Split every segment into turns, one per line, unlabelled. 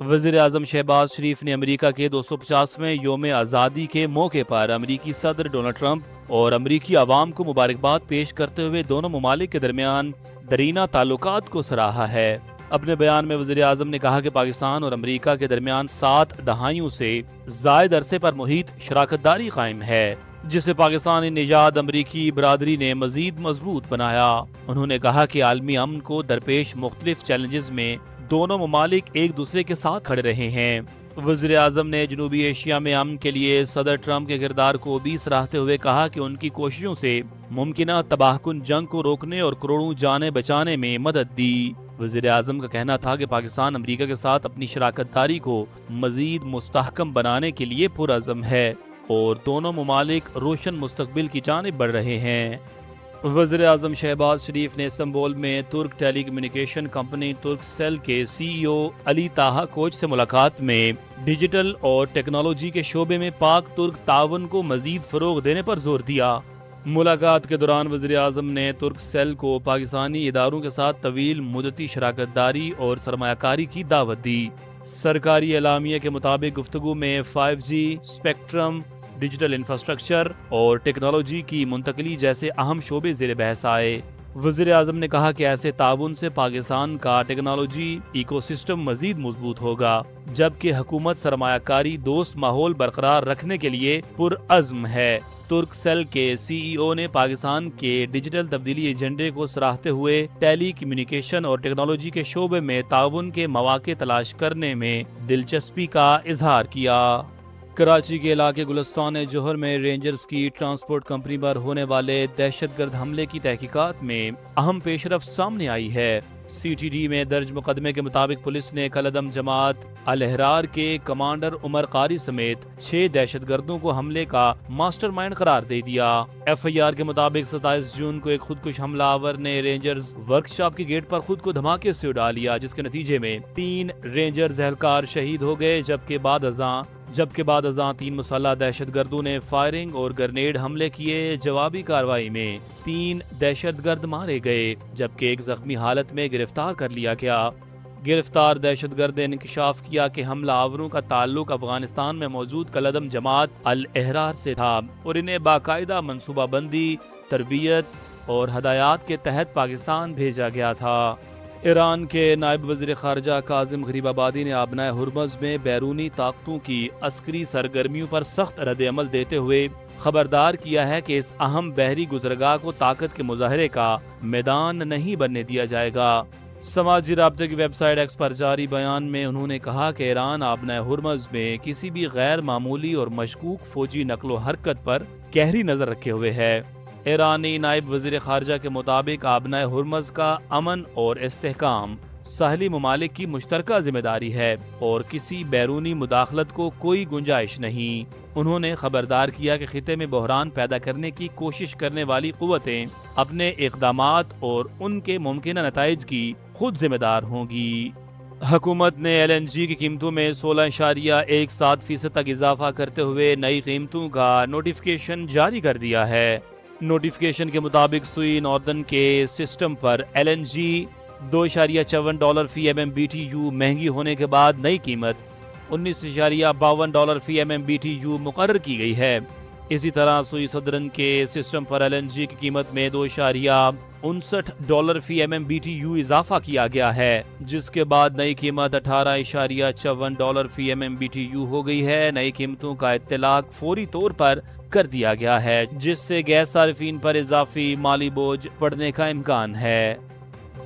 وزیر اعظم شہباز شریف نے امریکہ کے 250ویں یوم آزادی کے موقع پر امریکی صدر ڈونلڈ ٹرمپ اور امریکی عوام کو مبارکباد پیش کرتے ہوئے دونوں ممالک کے درمیان دیرینہ تعلقات کو سراہا ہے۔ اپنے بیان میں وزیر اعظم نے کہا کہ پاکستان اور امریکہ کے درمیان 7 دہائیوں سے زائد عرصے پر محیط شراکت داری قائم ہے، جسے پاکستانی نژاد امریکی برادری نے مزید مضبوط بنایا۔ انہوں نے کہا کہ عالمی امن کو درپیش مختلف چیلنجز میں دونوں ممالک ایک دوسرے کے ساتھ کھڑے رہے ہیں۔ وزیر اعظم نے جنوبی ایشیا میں امن کے لیے صدر ٹرمپ کے کردار کو بھی سراہتے ہوئے کہا کہ ان کی کوششوں سے ممکنہ تباہ کن جنگ کو روکنے اور کروڑوں جانیں بچانے میں مدد دی۔ وزیر اعظم کا کہنا تھا کہ پاکستان امریکہ کے ساتھ اپنی شراکت داری کو مزید مستحکم بنانے کے لیے پرعزم ہے اور دونوں ممالک روشن مستقبل کی جانب بڑھ رہے ہیں۔ وزیر اعظم شہباز شریف نے استنبول میں ترک ٹیلی کمیونیکیشن کمپنی ترک سیل کے سی ای او علی طٰہا کوچ سے ملاقات میں ڈیجیٹل اور ٹیکنالوجی کے شعبے میں پاک ترک تعاون کو مزید فروغ دینے پر زور دیا۔ ملاقات کے دوران وزیر اعظم نے ترک سیل کو پاکستانی اداروں کے ساتھ طویل مدتی شراکت داری اور سرمایہ کاری کی دعوت دی۔ سرکاری اعلامیہ کے مطابق گفتگو میں 5G، اسپیکٹرم، ڈیجیٹل انفراسٹرکچر اور ٹیکنالوجی کی منتقلی جیسے اہم شعبے زیر بحث آئے۔ وزیر اعظم نے کہا کہ ایسے تعاون سے پاکستان کا ٹیکنالوجی ایکو سسٹم مزید مضبوط ہوگا، جبکہ حکومت سرمایہ کاری دوست ماحول برقرار رکھنے کے لیے پرعزم ہے۔ ترک سیل کے سی ای او نے پاکستان کے ڈیجیٹل تبدیلی ایجنڈے کو سراہتے ہوئے ٹیلی کمیونیکیشن اور ٹیکنالوجی کے شعبے میں تعاون کے مواقع تلاش کرنے میں دلچسپی کا اظہار کیا۔ کراچی کے علاقے گلستان جوہر میں رینجرز کی ٹرانسپورٹ کمپنی پر ہونے والے دہشت گرد حملے کی تحقیقات میں اہم پیش رفت سامنے آئی ہے۔ سی ٹی ڈی میں درج مقدمے کے مطابق پولیس نے کالعدم جماعت الاحرار کے کمانڈر عمر قاری سمیت 6 دہشت گردوں کو حملے کا ماسٹر مائنڈ قرار دے دیا۔ ایف آئی آر کے مطابق 27 جون کو ایک خودکش حملہ آور نے رینجرز ورکشاپ کے گیٹ پر خود کو دھماکے سے اڑا لیا، جس کے نتیجے میں 3 رینجرز اہلکار شہید ہو گئے، جبکہ بعد ازاں 3 مسلح دہشت گردوں نے فائرنگ اور گرنیڈ حملے کیے۔ جوابی کارروائی میں 3 دہشت گرد مارے گئے، جبکہ ایک زخمی حالت میں گرفتار کر لیا گیا۔ گرفتار دہشت گرد نے انکشاف کیا کہ حملہ آوروں کا تعلق افغانستان میں موجود کالعدم جماعت الاحرار سے تھا اور انہیں باقاعدہ منصوبہ بندی، تربیت اور ہدایات کے تحت پاکستان بھیجا گیا تھا۔ ایران کے نائب وزیر خارجہ کاظم غریب آبادی نے آبنائے ہرمز میں بیرونی طاقتوں کی عسکری سرگرمیوں پر سخت رد عمل دیتے ہوئے خبردار کیا ہے کہ اس اہم بحری گزرگاہ کو طاقت کے مظاہرے کا میدان نہیں بننے دیا جائے گا۔ سماجی رابطے کی ویب سائٹ ایکس پر جاری بیان میں انہوں نے کہا کہ ایران آبنائے ہرمز میں کسی بھی غیر معمولی اور مشکوک فوجی نقل و حرکت پر گہری نظر رکھے ہوئے ہے۔ ایرانی نائب وزیر خارجہ کے مطابق آبنائے ہرمز کا امن اور استحکام ساحلی ممالک کی مشترکہ ذمہ داری ہے اور کسی بیرونی مداخلت کو کوئی گنجائش نہیں۔ انہوں نے خبردار کیا کہ خطے میں بحران پیدا کرنے کی کوشش کرنے والی قوتیں اپنے اقدامات اور ان کے ممکنہ نتائج کی خود ذمہ دار ہوں گی۔ حکومت نے ایل این جی کی قیمتوں میں 16.17% تک اضافہ کرتے ہوئے نئی قیمتوں کا نوٹیفیکیشن جاری کر دیا ہے۔ نوٹیفیکیشن کے مطابق سوئی ناردن کے سسٹم پر ایل این جی $2.54 فی M M B T U مہنگی ہونے کے بعد نئی قیمت $19.52 فی M M B T U مقرر کی گئی ہے۔ اسی طرح سوئی صدرن کے سسٹم پر ایل این جی کی قیمت میں $2.59 فی M M B T U اضافہ کیا گیا ہے، جس کے بعد نئی قیمت $18.54 فی M M B T U ہو گئی ہے۔ نئی قیمتوں کا اطلاق فوری طور پر کر دیا گیا ہے، جس سے گیس صارفین پر اضافی مالی بوجھ پڑنے کا امکان ہے۔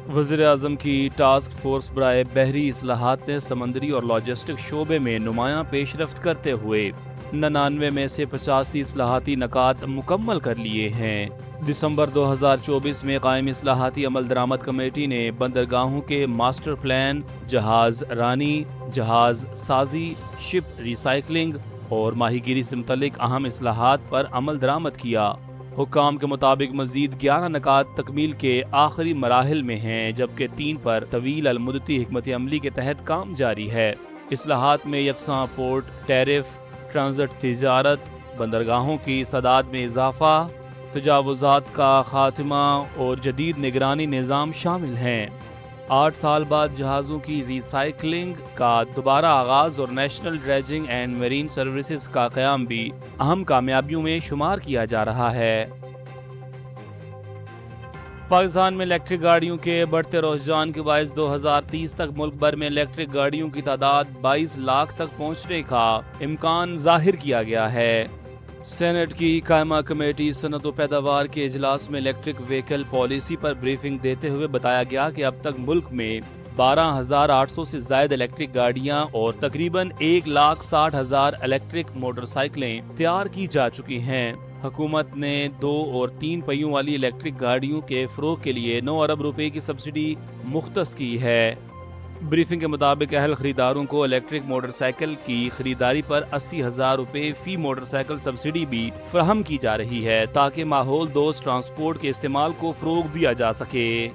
وزیر اعظم کی ٹاسک فورس برائے بحری اصلاحات نے سمندری اور لاجسٹک شعبے میں نمایاں پیش رفت کرتے ہوئے 99 میں سے 85 اصلاحاتی نکات مکمل کر لیے ہیں۔ دسمبر 2024 میں قائم اصلاحاتی عمل درآمد کمیٹی نے بندرگاہوں کے ماسٹر پلان، جہاز رانی، جہاز سازی، شپ ری سائیکلنگ اور ماہی گیری سے متعلق اہم اصلاحات پر عمل درآمد کیا۔ حکام کے مطابق مزید 11 نکات تکمیل کے آخری مراحل میں ہیں، جبکہ 3 پر طویل المدتی حکمت عملی کے تحت کام جاری ہے۔ اصلاحات میں یکساں پورٹ ٹیرف، ٹرانزٹ تجارت، بندرگاہوں کی استعداد میں اضافہ، تجاوزات کا خاتمہ اور جدید نگرانی نظام شامل ہیں۔ 8 سال بعد جہازوں کی ری سائیکلنگ کا دوبارہ آغاز اور national dredging and marine services کا قیام بھی اہم کامیابیوں میں شمار کیا جا رہا ہے۔ پاکستان میں الیکٹرک گاڑیوں کے بڑھتے رجحان کے باعث 2030 تک ملک بھر میں الیکٹرک گاڑیوں کی تعداد 22 لاکھ تک پہنچنے کا امکان ظاہر کیا گیا ہے۔ سینٹ کی قائمہ کمیٹی صنعت و پیداوار کے اجلاس میں الیکٹرک وہیکل پالیسی پر بریفنگ دیتے ہوئے بتایا گیا کہ اب تک ملک میں 12,800 سے زائد الیکٹرک گاڑیاں اور تقریباً 1,60,000 الیکٹرک موٹر سائیکلیں تیار کی جا چکی ہیں۔ حکومت نے 2 اور 3 پہیوں والی الیکٹرک گاڑیوں کے فروغ کے لیے 9 ارب روپے کی سبسڈی مختص کی ہے۔ بریفنگ کے مطابق اہل خریداروں کو الیکٹرک موٹر سائیکل کی خریداری پر 80,000 روپے فی موٹر سائیکل سبسڈی بھی فراہم کی جا رہی ہے تاکہ ماحول دوست ٹرانسپورٹ کے استعمال کو فروغ دیا جا سکے۔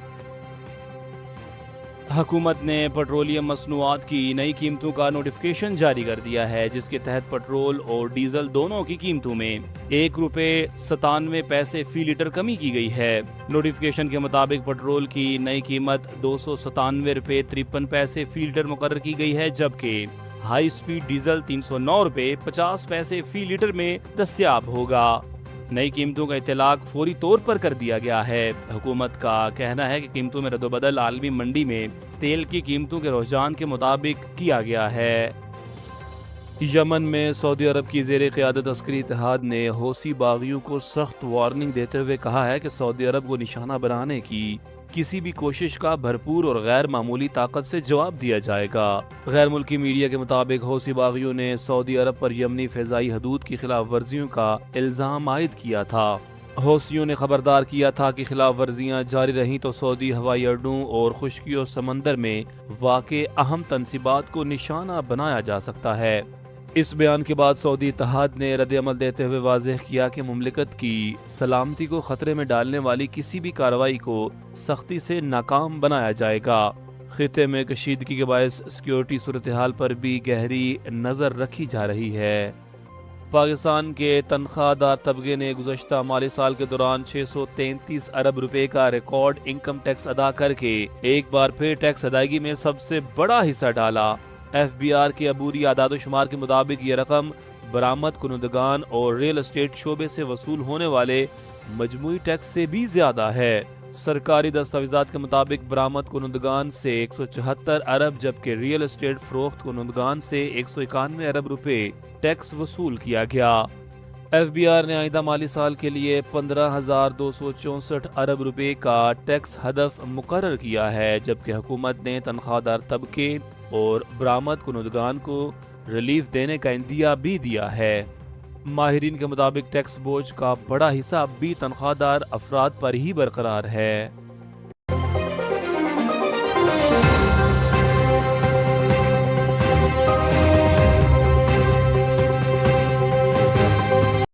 حکومت نے پیٹرولیم مصنوعات کی نئی قیمتوں کا نوٹیفکیشن جاری کر دیا ہے، جس کے تحت پیٹرول اور ڈیزل دونوں کی قیمتوں میں 1 روپے 97 پیسے فی لیٹر کمی کی گئی ہے۔ نوٹیفکیشن کے مطابق پیٹرول کی نئی قیمت 297 روپے 53 پیسے فی لیٹر مقرر کی گئی ہے، جبکہ ہائی سپیڈ ڈیزل 309 روپے 50 پیسے فی لیٹر میں دستیاب ہوگا۔ نئی قیمتوں کا اطلاق فوری طور پر کر دیا گیا ہے۔ حکومت کا کہنا ہے کہ قیمتوں میں رد و بدل عالمی منڈی میں تیل کی قیمتوں کے رجحان کے مطابق کیا گیا ہے۔ یمن میں سعودی عرب کی زیر قیادت عسکری اتحاد نے حوثی باغیوں کو سخت وارننگ دیتے ہوئے کہا ہے کہ سعودی عرب کو نشانہ بنانے کی کسی بھی کوشش کا بھرپور اور غیر معمولی طاقت سے جواب دیا جائے گا۔ غیر ملکی میڈیا کے مطابق حوثی باغیوں نے سعودی عرب پر یمنی فضائی حدود کی خلاف ورزیوں کا الزام عائد کیا تھا۔ حوثیوں نے خبردار کیا تھا کہ خلاف ورزیاں جاری رہیں تو سعودی ہوائی اڈوں اور خشکی و سمندر میں واقع اہم تنصیبات کو نشانہ بنایا جا سکتا ہے۔ اس بیان کے بعد سعودی اتحاد نے رد عمل دیتے ہوئے واضح کیا کہ مملکت کی سلامتی کو خطرے میں ڈالنے والی کسی بھی کارروائی کو سختی سے ناکام بنایا جائے گا۔ خطے میں کشیدگی کے باعث سیکیورٹی صورتحال پر بھی گہری نظر رکھی جا رہی ہے۔ پاکستان کے تنخواہ دار طبقے نے گزشتہ مالی سال کے دوران 633 ارب روپے کا ریکارڈ انکم ٹیکس ادا کر کے ایک بار پھر ٹیکس ادائیگی میں سب سے بڑا حصہ ڈالا۔ ایف بی آر کے عبوری اعداد و شمار کے مطابق یہ رقم برآمد کنندگان اور ریل اسٹیٹ شعبے سے وصول ہونے والے مجموعی ٹیکس سے بھی زیادہ ہے۔ سرکاری دستاویزات کے مطابق برآمد کنندگان سے 174 ارب جبکہ ریل اسٹیٹ فروخت کنندگان سے 191 ارب روپے ٹیکس وصول کیا گیا۔ ایف بی آر نے آئندہ مالی سال کے لیے 15,264 ارب روپے کا ٹیکس ہدف مقرر کیا ہے، جبکہ حکومت نے تنخواہ دار طبقے اور برآمد کنندگان کو ریلیف دینے کا عندیہ بھی دیا ہے۔ ماہرین کے مطابق ٹیکس بوجھ کا بڑا حصہ اب بھی تنخواہ دار افراد پر ہی برقرار ہے۔